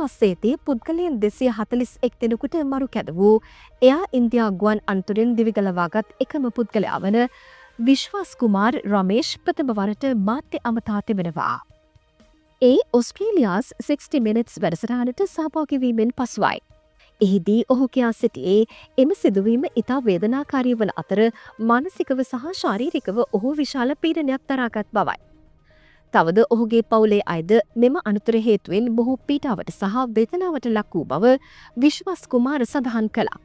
මාසයේදී පුද්ගලයන් 241 දෙනෙකුට මරු කැද වූ එයා ඉන්දියා ගුවන් අනතුරින් දිවිගලවාගත් එකම පුද්ගලයා වන විශ්වාස් කුමාර් රමේෂ් ප්‍රථම වරට මාධ්‍ය අමතා තිබෙනවා. ඒ ඔස්ට්‍රේලියාස් 60 මිනිට්ස් වැඩසටහනට සහභාගී වීමෙන් පසුවයි. එහිදී ඔහු කියා සිටියේ එම සිදුවීම ඉතා වේදනාකාරී වන අතර මානසිකව සහ ශාරීරිකව ඔහු විශාල පීඩනයක් දරාගත් බවයි. තවද ඔහුගේ පවුලේ අයද මෙම අනතුර හේතුවෙන් බොහෝ පීඩාවට සහ වේදනාවට ලක් වූ බව විශ්වාස් කුමාර සඳහන් කළා.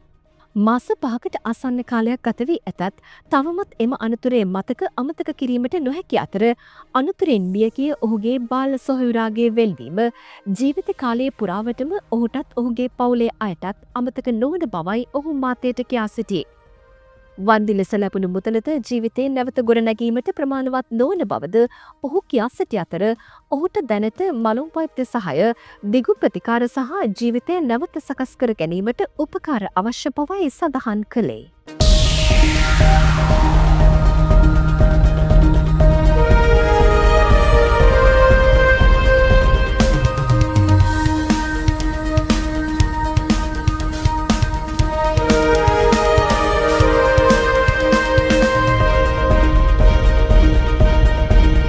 මාස 5කට ආසන්න කාලයක් ගත වී ඇතත් තවමත් එම අනතුරේ මතක අමතක කිරීමට නොහැකි අතර අනතුරෙන් මිය ගිය ඔහුගේ බාල සොහොයුරාගේ වෙල්වීම ජීවිත කාලයේ පුරාවටම ඔහුටත් ඔහුගේ පවුලේ අයටත් අමතක නොවන බවයි ඔහු මාධ්‍යයට කියා සිටියේ. වන්දි ලෙස ලැබුණු මුදලද ජීවිතේ නැවත ගොඩනැගීමට ප්‍රමාණවත් නොවන බවද ඔහු කියා සිටි අතර ඔහුට දැනට මලුම් වෛද්‍ය සහාය, දිගු ප්‍රතිකාර සහ ජීවිතය නැවත සකස් කර ගැනීමට උපකාර අවශ්‍ය බවයි සඳහන් කළේ.